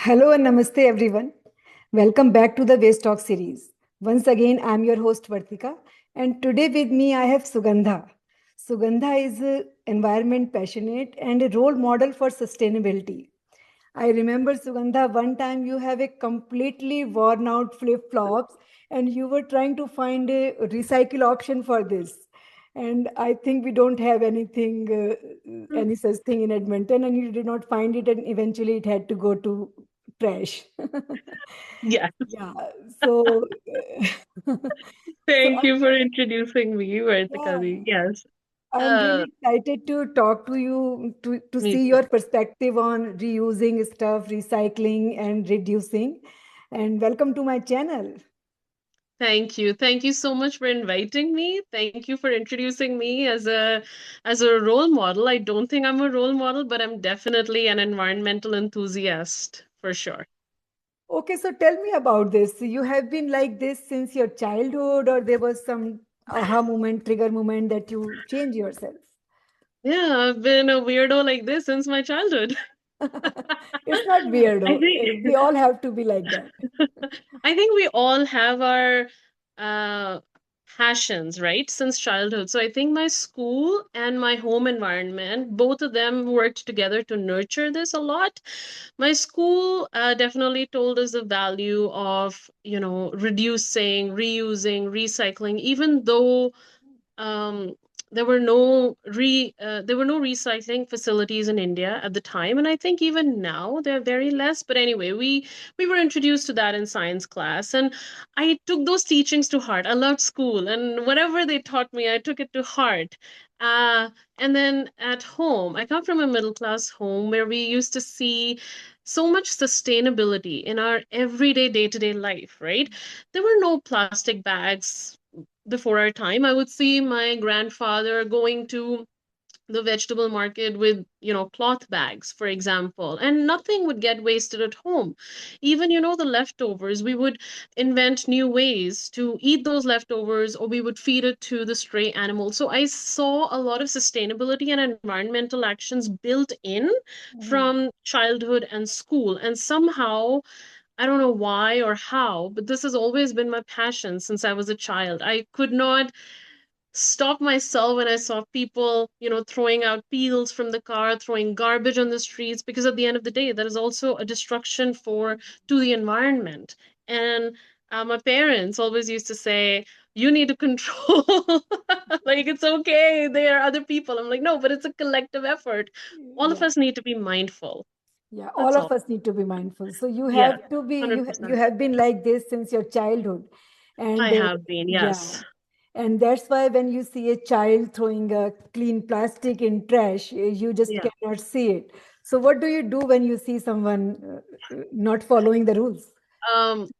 Hello and namaste, everyone. Welcome back to the Waste Talk series. Once again, I'm your host, Vartika, and today with me I have Sugandha. Sugandha is environment passionate and a role model for sustainability. I remember, Sugandha, one time you have a completely worn out flip flops and you were trying to find a recycle option for this. And I think we don't have any such thing in Edmonton, and you did not find it, and eventually it had to go to trash. Yeah. Yeah. So, so Thank you for introducing me, yeah, Vartikadi. Yes. I'm Uh, really excited to talk to you to Me see too. your perspective on reusing stuff, recycling, and reducing. And welcome to my channel. Thank you. Thank you so much for inviting me. Thank you for introducing me as a role model. I don't think I'm a role model, but I'm definitely an environmental enthusiast for sure. Okay, so tell me about this. You have been like this since your childhood, or there was some aha moment, trigger moment that you change yourself? Yeah, I've been a weirdo like this since my childhood. It's not I weirdo. We think all have to be like that. I think we all have our uh, passions, right, since childhood. So I think my school and my home environment, both of them worked together to nurture this a lot. My school definitely told us the value of, reducing, reusing, recycling, even though um, there were no recycling facilities in India at the time, and I think even now they're very less. But anyway, we were introduced to that in science class, and I took those teachings to heart. I loved school, and whatever they taught me, I took it to heart. Uh, and then at home, I come from a middle class home where we used to see so much sustainability in our everyday day to day life, right? There were no plastic bags before our time. I would see my grandfather going to the vegetable market with, cloth bags, for example, and nothing would get wasted at home. Even, the leftovers, we would invent new ways to eat those leftovers, or we would feed it to the stray animals. So I saw a lot of sustainability and environmental actions built in Mhm. from childhood and school. And somehow, I don't know why or how, but this has always been my passion since I was a child. I could not stop myself when I saw people, throwing out peels from the car, throwing garbage on the streets, because at the end of the day, that is also a destruction for to the environment. And my parents always used to say, "You need to control." Like, it's okay. There are other people. I'm like, no, but it's a collective effort. All of Yeah. us need to be mindful. Yeah, all That's of all. us need to be mindful. So you Yeah, have to be, you 100%. have been like this since your childhood. I And have been, yeah, yes. and that's why when you see a child throwing a clean plastic in trash, you just Yeah. cannot see it. So what do you do when you see someone not following the rules?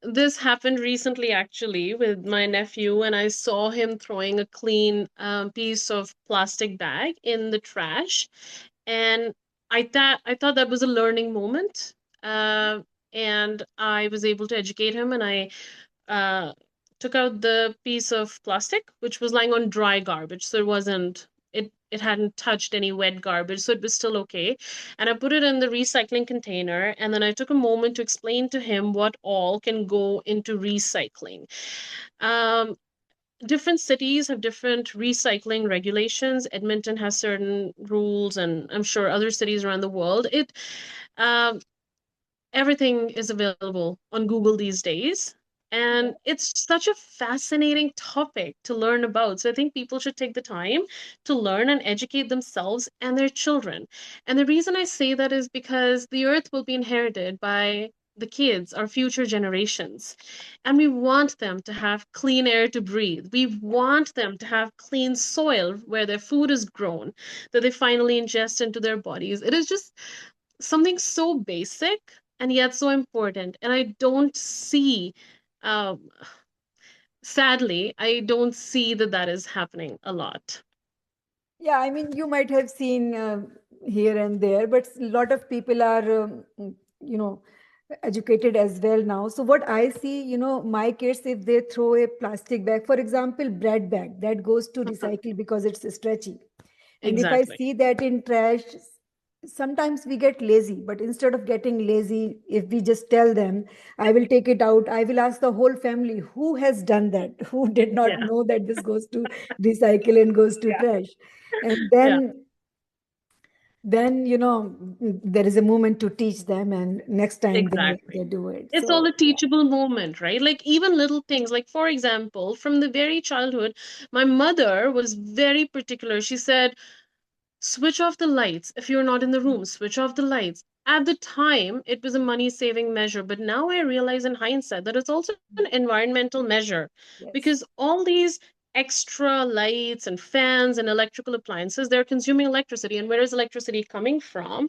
This happened recently actually with my nephew, and I saw him throwing a clean piece of plastic bag in the trash, and I thought that was a learning moment, uh, and I was able to educate him, and I uh, took out the piece of plastic which was lying on dry garbage, so it hadn't touched any wet garbage, so it was still okay. And I put it in the recycling container, and then I took a moment to explain to him what all can go into recycling. Um, Different cities have different recycling regulations. Edmonton has certain rules, and I'm sure other cities around the world. Um, Everything is available on Google these days. Yeah. And it's such a fascinating topic to learn about. So I think people should take the time to learn and educate themselves and their children. And the reason I say that is because the earth will be inherited by the kids, our future generations. And we want them to have clean air to breathe. We want them to have clean soil where their food is grown, that they finally ingest into their bodies. It is just something so basic and yet so important. And I don't see, um, sadly, I don't see that that is happening a lot. Yeah, I mean, you might have seen here and there, but a lot of people are, you know, educated as well now. So what I see, my kids, if they throw a plastic bag, for example, bread bag, that goes to Mhm. recycle because it's stretchy. And if I Exactly. see that in trash, sometimes we get lazy, but instead of getting lazy, if we just tell them, I will take it out, I will ask the whole family who has done that, who did not Yeah. know that this goes to recycle and goes to Yeah. trash. And Yeah. then there is a moment to teach them, and next time they Exactly. do it. It's all So a teachable moment, right? Like even little things, like for example, from the very childhood, my mother was very particular. She said, switch off the lights. If you're not in the room, switch off the lights. At the time, it was a money saving measure, but now I realize in hindsight that it's also an environmental measure because yes. all these extra lights and fans and electrical appliances, they're consuming electricity. And where is electricity coming from?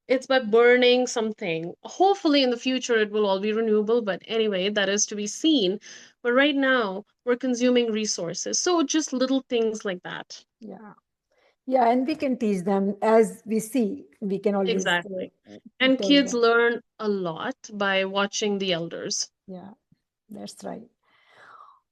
It's by burning something. Hopefully, in the future, it will all be renewable, but anyway, that is to be seen. But right now, we're consuming resources. So just little things like that. Yeah. Yeah, and we can teach them as we see. We can always Exactly. And tell kids them. learn a lot by watching the elders. Yeah, that's right.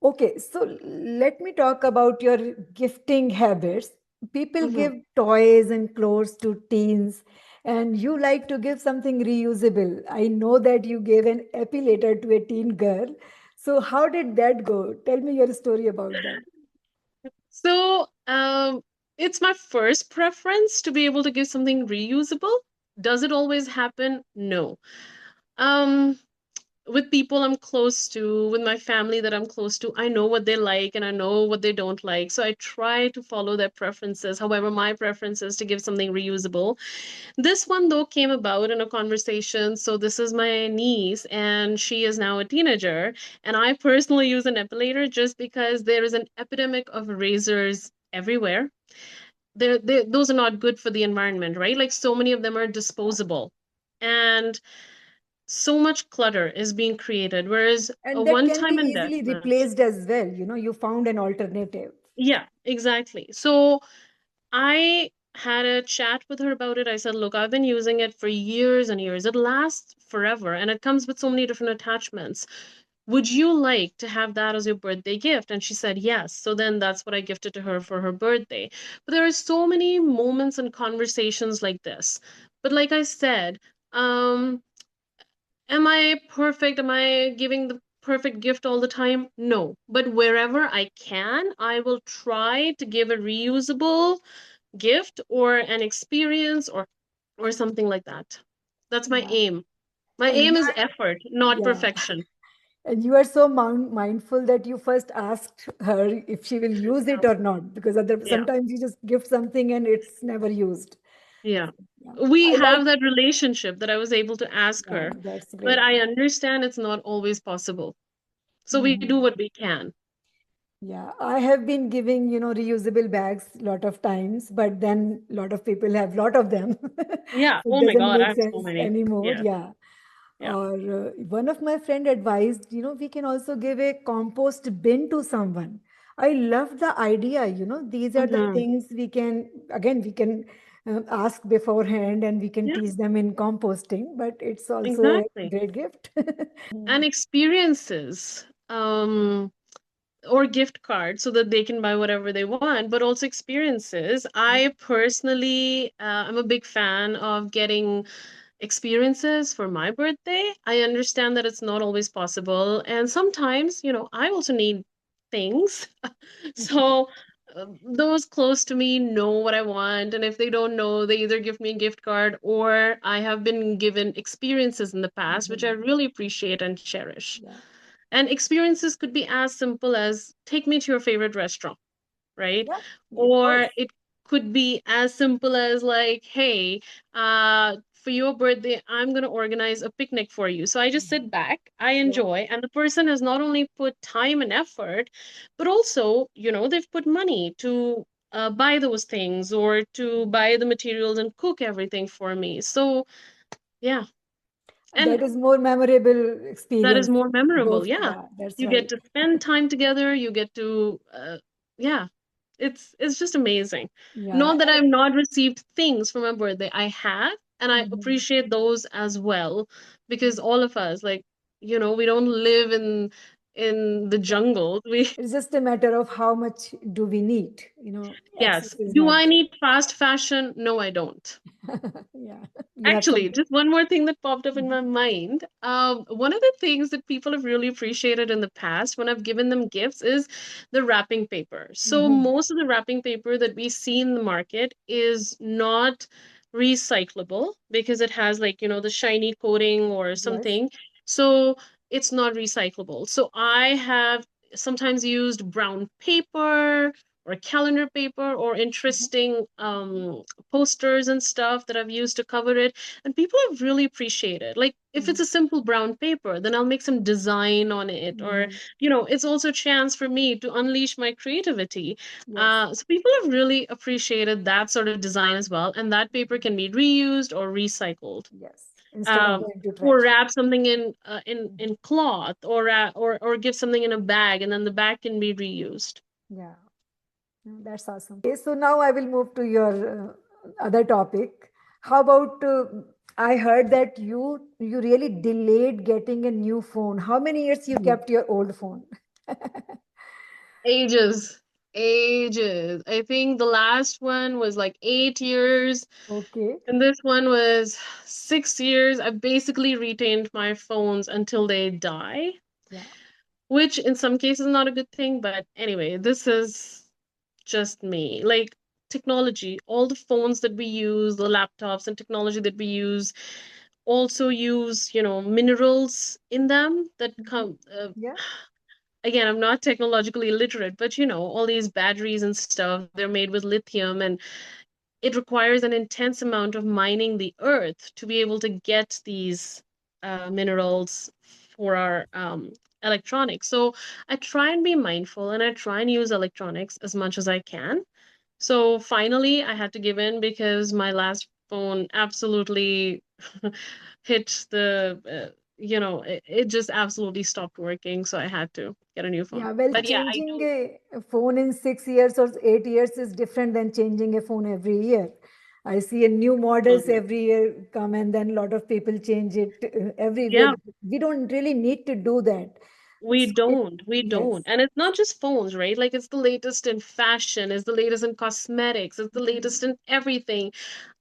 Okay, so let me talk about your gifting habits. People Hmm. give toys and clothes to teens, and you like to give something reusable. I know that you gave an epilator to a teen girl. So, how did that go? Tell me your story about that. So, it's my first preference to be able to give something reusable. Does it always happen? No. Um, with people I'm close to, with my family that I'm close to, I know what they like and I know what they don't like. So I try to follow their preferences. However, my preference is to give something reusable. This one, though, came about in a conversation. So this is my niece, and she is now a teenager. And I personally use an epilator just because there is an epidemic of razors everywhere. Those are not good for the environment, right? Like so many of them are disposable. And so much clutter is being created, whereas a And that can be one-time easily investment. replaced as well. You found an alternative. Yeah, exactly. So I had a chat with her about it. I said, look, I've been using it for years and years. It lasts forever and it comes with so many different attachments. Would you like to have that as your birthday gift? And she said, yes. So then that's what I gifted to her for her birthday. But there are so many moments and conversations like this. But like I said, um, am I perfect? Am I giving the perfect gift all the time? No. But wherever I can, I will try to give a reusable gift or an experience or something like that. That's my Yeah. aim. My And aim you is are, effort, not yeah. perfection. And you are so mindful that you first asked her if she will use it Yeah. or not, because Yeah. sometimes you just gift something and it's never used. Yeah. Yeah. We I like, have that relationship that I was able to ask yeah, her, that's but great. I understand it's not always possible. So we do Mhm. what we can. Yeah, I have been giving, reusable bags a lot of times, but then a lot of people have a lot of them. Yeah. It Oh my doesn't God, I make have so sense many. anymore. Yeah. Yeah. Yeah. Or one of my friend advised, we can also give a compost bin to someone. I love the idea, these are the Hmm. things we can ask beforehand and we can Yeah, teach them in composting, but it's also a exactly. great gift. And experiences. Or gift cards so that they can buy whatever they want, but also experiences. I personally am a big fan of getting experiences for my birthday. I understand that it's not always possible, and sometimes, I also need things. So those close to me know what I want, and if they don't know, they either give me a gift card or I have been given experiences in the past, which I Mhm. really appreciate and cherish. Yeah. And experiences could be as simple as take me to your favorite restaurant, right? Yeah, of Or course. it could be as simple as like, hey, for your birthday, I'm gonna organize a picnic for you. So I just sit Mhm. back, I Yeah. enjoy, and the person has not only put time and effort, but also, they've put money to buy those things or to buy the materials and cook everything for me. So yeah. And That is more memorable that is experience. more memorable. Goes, Yeah. yeah, that's You get right. to spend time together. You get to, yeah, it's just amazing. Yeah. Not that I've not received things for my birthday. I have, and I Mhm. appreciate those as well because all of us, like, we don't live in in the Yeah. jungle. We It's just a matter of how much do we need, yes. excess is Do not I good. need fast fashion? No, I don't. Yeah, you have Actually, something. just one more thing that popped up in Mhm. my mind. One of the things that people have really appreciated in the past when I've given them gifts is the wrapping paper. So Mhm. most of the wrapping paper that we see in the market is not recyclable because it has like, the shiny coating or Yes. something. So it's not recyclable. So I have sometimes used brown paper or calendar paper or Mhm. interesting posters and stuff that I've used to cover it. And people have really appreciated. Like if it's Mhm. a simple brown paper, then I'll make some design on it. Or, Mhm. it's also a chance for me to unleash my creativity. Yes. So people have really appreciated that sort of design as well. And that paper can be reused or recycled. Yes. Instead of Um, going to or trash. wrap something in Mhm. in cloth, or give something in a bag, and then the bag can be reused. Yeah. That's awesome. Okay, so now I will move to your other topic. How about I heard that you really delayed getting a new phone. How many years you Mhm. kept your old phone? Ages, ages. I think the last one was like 8 years, Okay. and this one was 6 years. I basically retained my phones until they die, Yeah. which in some cases is not a good thing, but anyway, this is just me. Like technology, all the phones that we use, the laptops and technology that we use also use, minerals in them that Mhm. come Yeah. again, I'm not technologically literate, but all these batteries and stuff, they're made with lithium, and it requires an intense amount of mining the earth to be able to get these minerals for our electronics. So I try and be mindful and I try and use electronics as much as I can. So finally, I had to give in because my last phone absolutely hit it just absolutely stopped working. So I had to get a new phone. Yeah. Well, But yeah, I changing do a phone in 6 years or 8 years is different than changing a phone every year. I see a new models absolutely. every year come, and then a lot of people change it every year. Yeah, We don't really need to do that. we So don't. We don't. yes. And it's not just phones, right? Like it's the latest in fashion, it's the latest in cosmetics, it's the latest Mhm. in everything.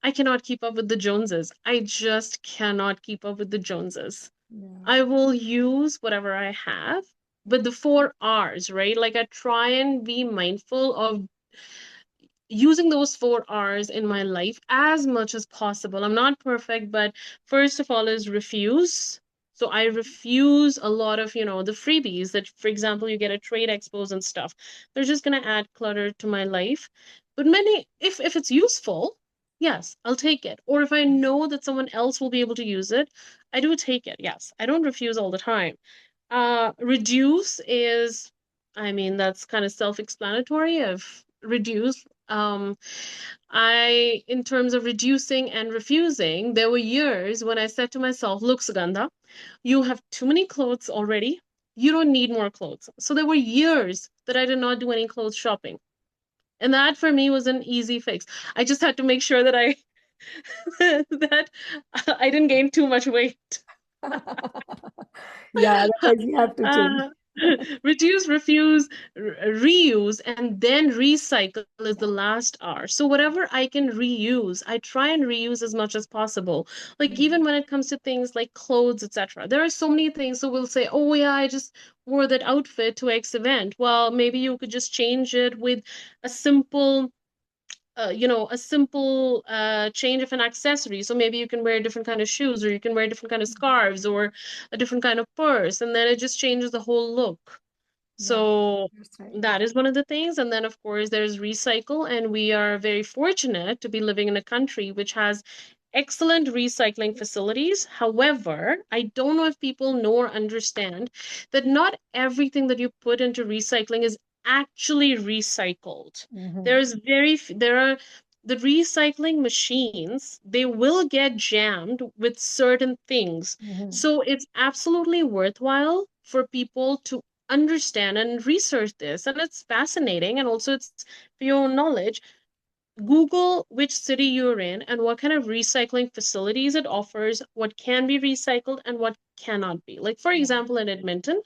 I cannot keep up with the Joneses. I just cannot keep up with the Joneses. Yeah. I will use whatever I have, but the 4 R's, right? Like I try and be mindful of using those 4 R's in my life as much as possible. I'm not perfect, but first of all is refuse. So I refuse a lot of, the freebies that, for example, you get at trade expos and stuff. They're just gonna add clutter to my life. But many, if it's useful, yes, I'll take it. Or if I know that someone else will be able to use it, I do take it. Yes, I don't refuse all the time. Reduce is, I mean, that's kind of self-explanatory of reduce. In terms of reducing and refusing, there were years when I said to myself, look, Sugandha, you have too many clothes already. You don't need more clothes. So there were years that I did not do any clothes shopping. And that for me was an easy fix. I just had to make sure that I that I didn't gain too much weight. Yeah, otherwise you have to change. Uh, reduce, refuse, reuse, and then recycle is the Yeah. last R. So whatever I can reuse, I try and reuse as much as possible. Like Mhm. even when it comes to things like clothes, etc. There are so many things. So we'll say, oh yeah, I just wore that outfit to X event. Well, maybe you could just change it with a simple a simple change of an accessory. So maybe you can wear a different kind of shoes, or you can wear different kind of Mhm. scarves, or a different kind of purse, and then it just changes the whole look. Yeah, So that's right. that is one of the things. And then, of course, there's recycle, and we are very fortunate to be living in a country which has excellent recycling facilities. However, I don't know if people know or understand that not everything that you put into recycling is actually recycled. Mhm. There are the recycling machines, they will get jammed with certain things. Mhm. So it's absolutely worthwhile for people to understand and research this. And it's fascinating. And also, it's for your own knowledge. Google which city you're in and what kind of recycling facilities it offers, what can be recycled and what cannot be. Like, for Yeah. example, in Edmonton,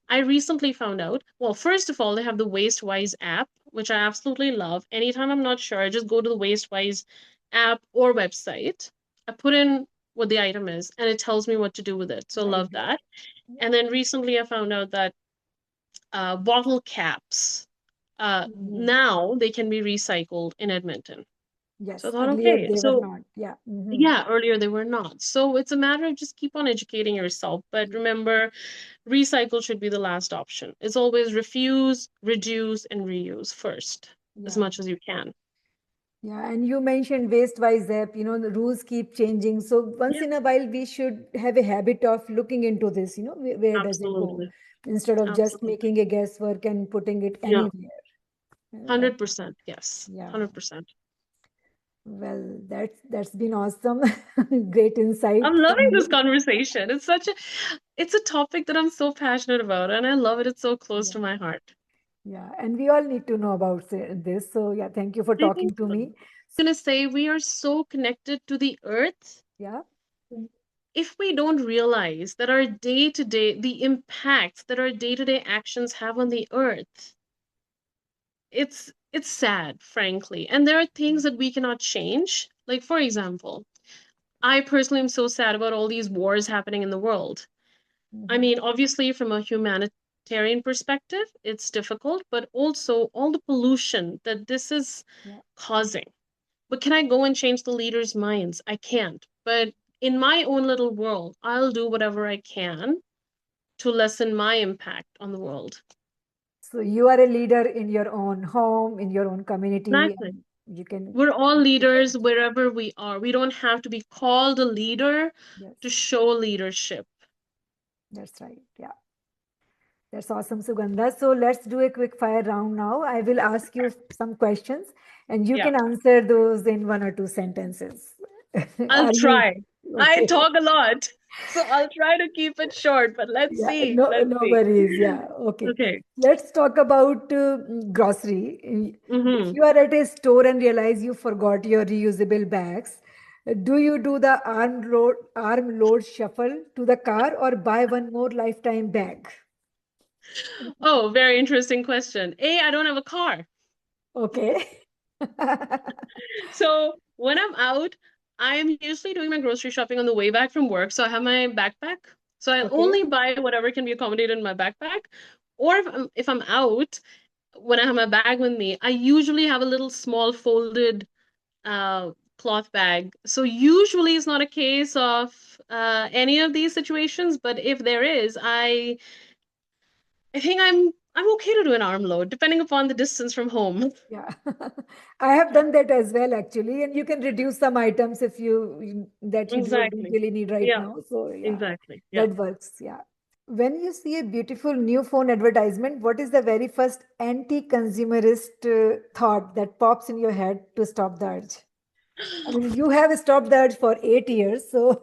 I recently found out, well, first of all, they have the WasteWise app, which I absolutely love. Anytime I'm not sure, I just go to the WasteWise app or website. I put in what the item is and it tells me what to do with it. So Very love good. that. Yeah. And then recently I found out that bottle caps, Mhm. now they can be recycled in Edmonton. So I Yes. thought, Earlier okay, they were so not. Yeah. Hmm. yeah, earlier they were not. So it's a matter of just keep on educating yourself. But remember, recycle should be the last option. It's always refuse, reduce, and reuse first as Yeah. much as you can. Yeah. And you mentioned waste-wise app, the rules keep changing. So once Yeah, in a while, we should have a habit of looking into this, where does it go? absolutely. Instead of just Absolutely. making a guesswork and putting it Yeah, anywhere. Uh, 100%. Yes, yeah. 100%. Well, that's been awesome. Great insight I'm from loving this you. conversation. It's a topic that I'm so passionate about, and I love it. It's so close Yeah. to my heart. Yeah. And we all need to know about this. So yeah, thank you for I think talking to so. me. Gonna say we are so connected to the earth. Yeah. If we don't realize that our day to day, the impacts that our day to day actions have on the earth, it's sad, frankly. And there are things that we cannot change. Like, for example, I personally am so sad about all these wars happening in the world. I Hmm. mean, obviously, from a humanitarian perspective, it's difficult, but also all the pollution that this is Yeah. causing. But can I go and change the leaders' minds? I can't. But in my own little world, I'll do whatever I can to lessen my impact on the world. So you are a leader in your own home, in your own community, Exactly. and you can We're all make a leaders difference. wherever we are. We don't have to be called a leader to Yes, show leadership. that's right. Yeah, that's awesome, Sugandha. So let's do a quick fire round now. I will ask you some questions, and you Yeah, can answer those in one or two sentences. I'll Are you try. I okay? talk a lot, so I'll try to keep it short, but let's Yeah, see. no, Let's no see. worries. Yeah, okay. Okay. Let's talk about grocery. If Mm-hmm. you are at a store and realize you forgot your reusable bags, do you do the arm load shuffle to the car or buy one more lifetime bag? Oh, very interesting question. I don't have a car. Okay. So when I'm out, I'm usually doing my grocery shopping on the way back from work. So I have my backpack. So I Okay. only buy whatever can be accommodated in my backpack. Or if I'm out, when I have my bag with me, I usually have a little small folded uh, cloth bag. So usually it's not a case of any of these situations, but if there is, I think I'm okay to do an arm load, depending upon the distance from home. Yeah. I have done that as well, actually. And you can reduce some items if that you don't Exactly. really need right Yeah, now. So yeah, exactly. Yeah. that works. Yeah. When you see a beautiful new phone advertisement, what is the very first anti-consumerist thought that pops in your head to stop the urge? I mean, you have stopped the urge for 8 years, so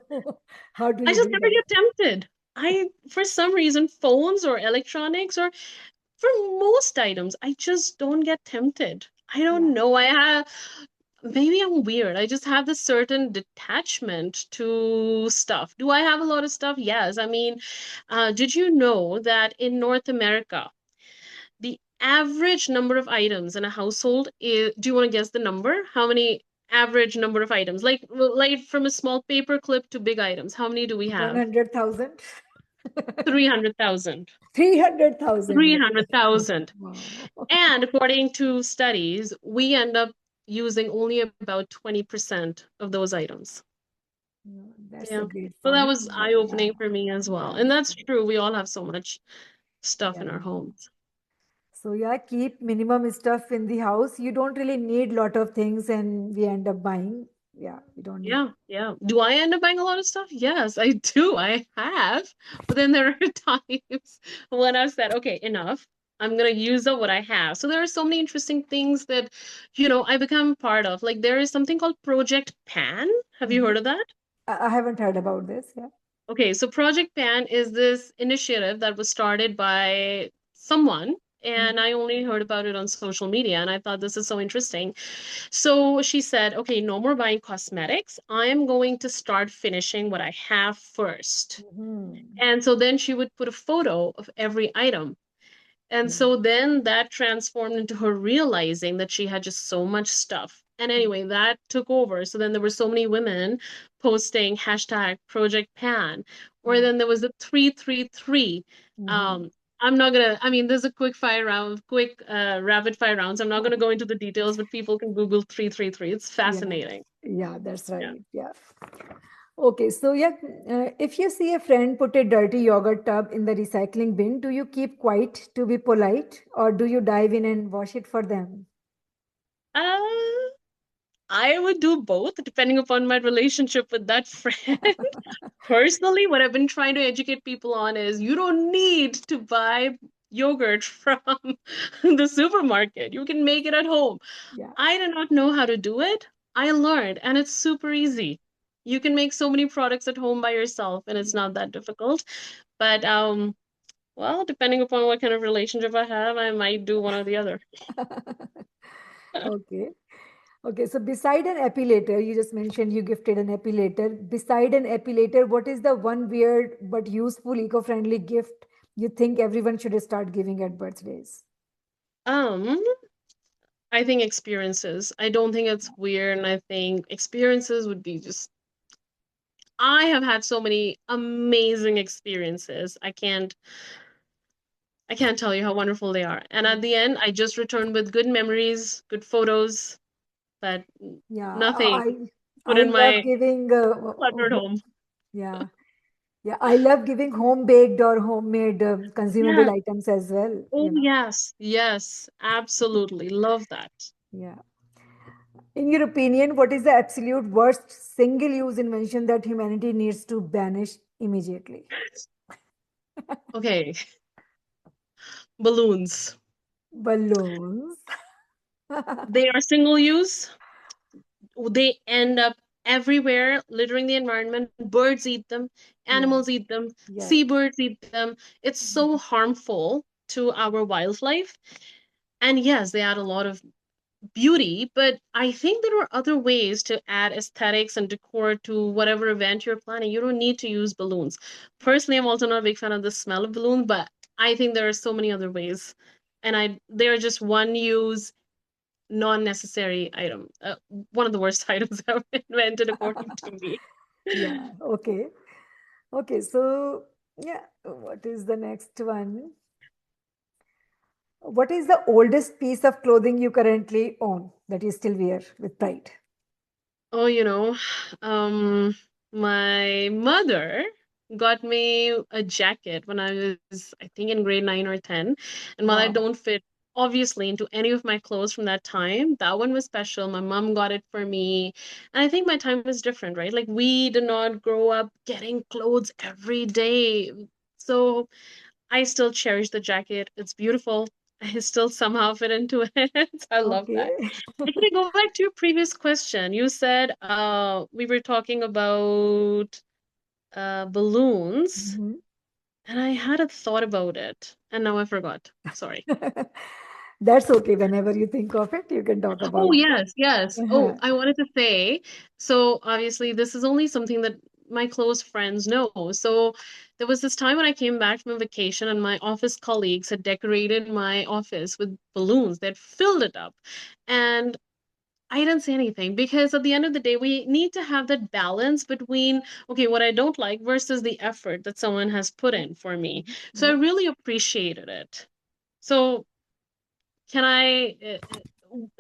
how do I you just do never that? get tempted. For some reason, phones or electronics or for most items, I just don't get tempted. I Yeah, don't know. Maybe I'm weird. I just have this certain detachment to stuff. Do I have a lot of stuff? Yes. I mean, did you know that in North America, the average number of items in a household is, do you want to guess the number? How many average number of items? Like from a small paper clip to big items. How many do we have? 100,000, 300,000. 300,000. 300,000. Wow. And according to studies, we end up using only about 20% of those items. No, that's a Yeah. great So that point. was Yeah, eye-opening for me as well. yeah, And that's true. We all have so much stuff yeah. in our homes. So yeah, keep minimum stuff in the house. You don't really need lot of things, and we end up buying. Yeah, we don't need. Yeah, yeah. Do I end up buying a lot of stuff? Yes, I do. I have. But then there are times when I've said, okay, enough. I'm gonna use up what I have. So there are so many interesting things that, I become part of. Like there is something called Project Pan. Have you Mhm. heard of that? I haven't heard about this. Yeah. Okay, so Project Pan is this initiative that was started by someone. and Mhm. I only heard about it on social media, and I thought this is so interesting. So she said, okay, no more buying cosmetics. I'm going to start finishing what I have first. Mhm. And so then she would put a photo of every item. And Yeah. so then that transformed into her realizing that she had just so much stuff. And anyway, that took over. So then there were so many women posting hashtag Project Pan, or Yeah. then there was the 333. Mhm. Um, I'm not gonna, I mean, there's a quick fire round, quick rapid fire rounds. I'm not gonna go into the details, but people can Google 333. It's Yeah. fascinating. Yeah, that's Yeah. right. Yeah. Okay, so yeah, if you see a friend put a dirty yogurt tub in the recycling bin, do you keep quiet to be polite or do you dive in and wash it for them? Uh, I would do both depending upon my relationship with that friend. Personally, what I've been trying to educate people on is you don't need to buy yogurt from the supermarket. You can make it at home. Yeah. I did not know how to do it. I learned, and it's super easy. You can make so many products at home by yourself, and it's not that difficult. But well, depending upon what kind of relationship I have, I might do one or the other. Okay. Okay, so beside an epilator, you just mentioned you gifted an epilator. Beside an epilator, what is the one weird but useful eco-friendly gift you think everyone should start giving at birthdays? Um, I think experiences. I don't think it's weird, and I think experiences would be just I have had so many amazing experiences. I can't tell you how wonderful they are. And at the end, I just returned with good memories, good photos, but Yeah, nothing put I in love my giving cluttered home. yeah. Yeah, I love giving home baked or homemade consumable Yeah. items as well, Oh you know. yes. Yes. Absolutely. Love that. Yeah. In your opinion, what is the absolute worst single use invention that humanity needs to banish immediately? Okay. Balloons. Balloons. They are single use. They end up everywhere, littering the environment. Birds eat them, Yeah, animals eat them, yes. seabirds eat them. It's so harmful to our wildlife. And yes, they add a lot of beauty, but I think there are other ways to add aesthetics and decor to whatever event you're planning. You don't need to use balloons. Personally, I'm also not a big fan of the smell of balloons, but I think there are so many other ways. And they're just one use non-necessary item. One of the worst items ever invented, according to me. Yeah, okay. Okay, so yeah, what is the next one? What is the oldest piece of clothing you currently own that you still wear with pride? Oh, um, my mother got me a jacket when I was, I think, in grade 9 or 10. And while I Wow. don't fit, obviously, into any of my clothes from that time, that one was special. My mom got it for me. And I think my time is different, right? Like, we did not grow up getting clothes every day. So I still cherish the jacket. It's beautiful. I still somehow fit into it. I love that. Okay. Actually, go back to your previous question. You said we were talking about balloons, Mhm. and I had a thought about it, and now I forgot. Sorry. That's okay. Whenever you think of it, you can talk Oh, about it. yes, yes. Oh, Uh-huh. I wanted to say, so obviously this is only something that my close friends know. So there was this time when I came back from a vacation and my office colleagues had decorated my office with balloons. They'd filled it up. And I didn't say anything because at the end of the day, we need to have that balance between, okay, what I don't like versus the effort that someone has put in for me. Mhm. So I Yeah. really appreciated it. So can I?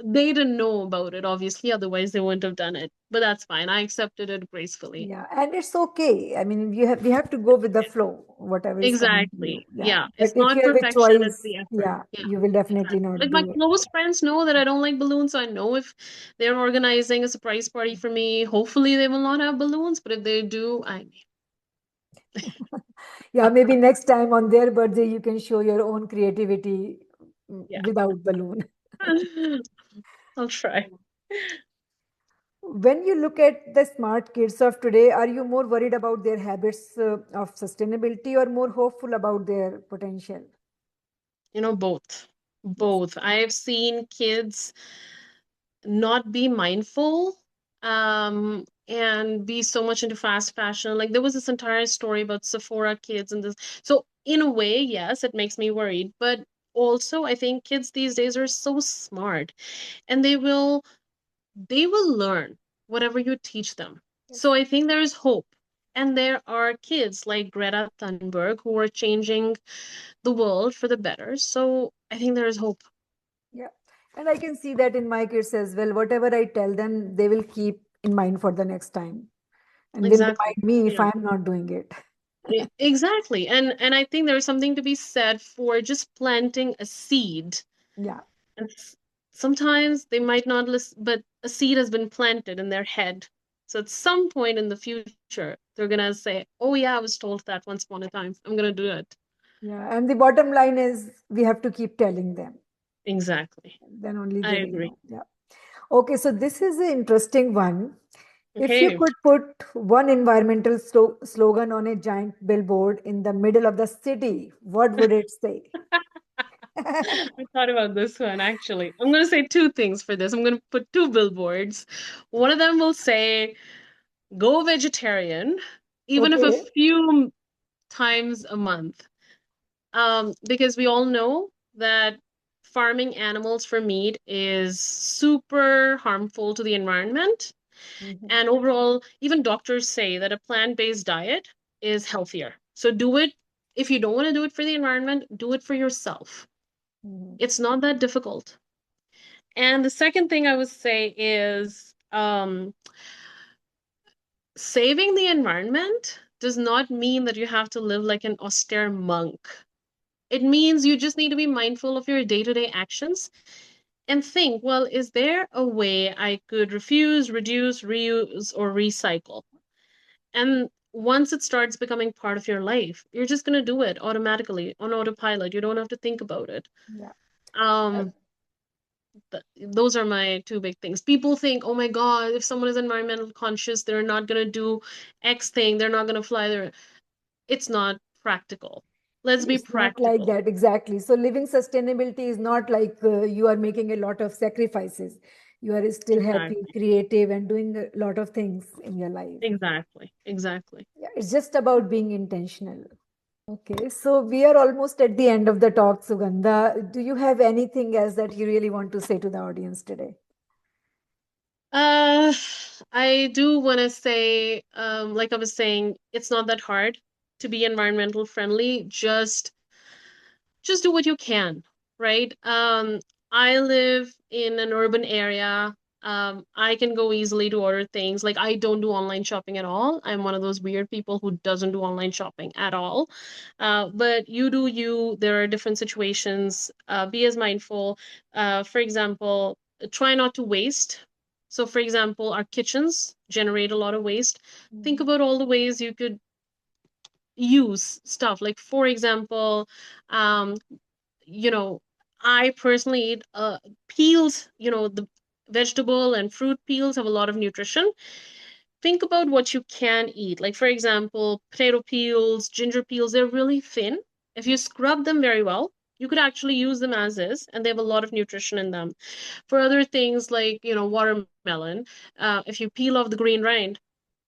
They didn't know about it, obviously, otherwise they wouldn't have done it. But that's fine. I accepted it gracefully. Yeah, and it's okay. I mean, we have to go with the flow, whatever is coming to you. Exactly. Yeah. Yeah. But It's if not you have a perfection, it's choice, the effort. yeah, Yeah. you will definitely Exactly. not Like my do it. close friends know that I don't like balloons, so I know if they're organizing a surprise party for me, hopefully they will not have balloons. But if they do, I Yeah, maybe next time on their birthday, you can show your own creativity yeah. without balloon. I'll try. When you look at the smart kids of today, are you more worried about their habits of sustainability or more hopeful about their potential? Both. Yes. Both. I've seen kids not be mindful and be so much into fast fashion. Like there was this entire story about Sephora kids and this. So in a way, yes, it makes me worried. But also I think kids these days are so smart and they will learn whatever you teach them. So Yes. I think there is hope. And there are kids like Greta Thunberg who are changing the world for the better. So I think there is hope. Yeah. And I can see that in my kids as well. Whatever I tell them, they will keep in mind for the next time and will Exactly. remind me if Yeah. I'm not doing it. Exactly. And I think there's something to be said for just planting a seed. Yeah. And sometimes they might not listen, but a seed has been planted in their head. So at some point in the future, they're gonna say, "Oh yeah, I was told that once upon a time. I'm gonna do it." Yeah. And the bottom line is we have to keep telling them. Exactly. Then only I they will agree. know. Yeah. Okay. So this is an interesting one. If you Okay. could put one environmental slogan on a giant billboard in the middle of the city, what would it say? I thought about this one actually. I'm gonna say two things for this. I'm gonna put two billboards. One of them will say, "Go vegetarian," even if a Okay. few times a month. Because we all know that farming animals for meat is super harmful to the environment. Mhm. And overall, even doctors say that a plant-based diet is healthier. So do it. If you don't want to do it for the environment, do it for yourself. Mhm. It's not that difficult. And the second thing I would say is saving the environment does not mean that you have to live like an austere monk. It means you just need to be mindful of your day to day actions and think, well, is there a way I could refuse, reduce, reuse, or recycle? And once it starts becoming part of your life, you're just going to do it automatically on autopilot. You don't have to think about it. Yeah. Uh, Um, those are my two big things. People think, oh my God, if someone is environmental conscious, they're not going to do X thing, they're not going to fly there. It's not practical. Let's be It's not like practical. that, exactly. So, living sustainability is not like you are making a lot of sacrifices. You are still happy, Exactly. creative, and doing a lot of things in your life. Exactly. Exactly. Yeah, it's just about being intentional. Okay, so we are almost at the end of the talk, Sugandha. Do you have anything else that you really want to say to the audience today? Uh, I do want to say, like I was saying, it's not that hard to be environmental friendly. Just do what you can, right? I live in an urban area. I can go easily to order things. Like I don't do online shopping at all. I'm one of those weird people who doesn't do online shopping at all. But you do you. There are different situations. Be as mindful. For example, try not to waste. So, for example, our kitchens generate a lot of waste. Think Mhm. about all the ways you could use stuff. Like, for example, um, you know, I personally eat peels, the vegetable and fruit peels have a lot of nutrition. Think about what you can eat. Like, for example, potato peels, ginger peels, they're really thin. If you scrub them very well, you could actually use them as is, and they have a lot of nutrition in them. For other things like, watermelon, if you peel off the green rind,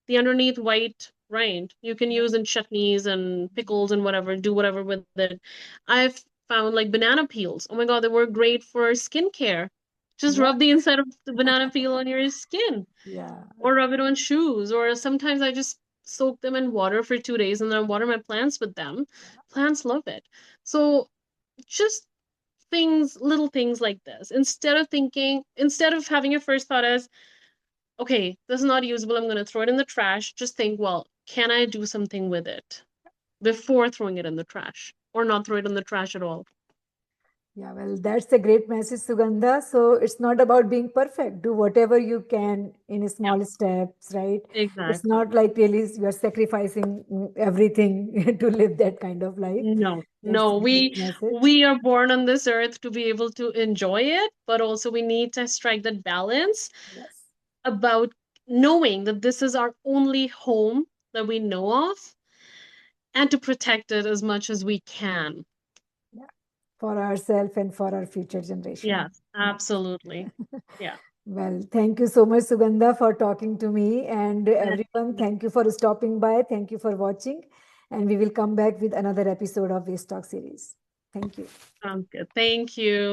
the underneath white rind you can Yeah. use in chutneys and pickles and whatever, do whatever with it. I've found like banana peels. Oh my God, they work great for skincare. Just Yeah. rub the inside of the banana peel on your skin Yeah. or rub it on shoes. Or sometimes I just soak them in water for 2 days and then water my plants with them. Plants love it. So just little things like this. Instead of having your first thought as, okay, this is not usable, I'm going to throw it in the trash. Just think, well, can I do something with it before throwing it in the trash or not throw it in the trash at all? Yeah, well, that's a great message, Sugandha. So it's not about being perfect. Do whatever you can in Yeah, small steps, right? It's exactly. not like really you're sacrificing everything to live that kind of life. No, That's no, a great we message. we are born on this earth to be able to enjoy it, but also we need to strike that balance Yes. about knowing that this is our only home that we know of and to protect it as much as we can. Yeah. for ourselves and for our future generation. Yes, absolutely. Yeah. Well, thank you so much, Sugandha, for talking to me. And everyone, Yes. thank you for stopping by. Thank you for watching. And we will come back with another episode of Waste Talk series. Thank you. Sounds good. Thank you.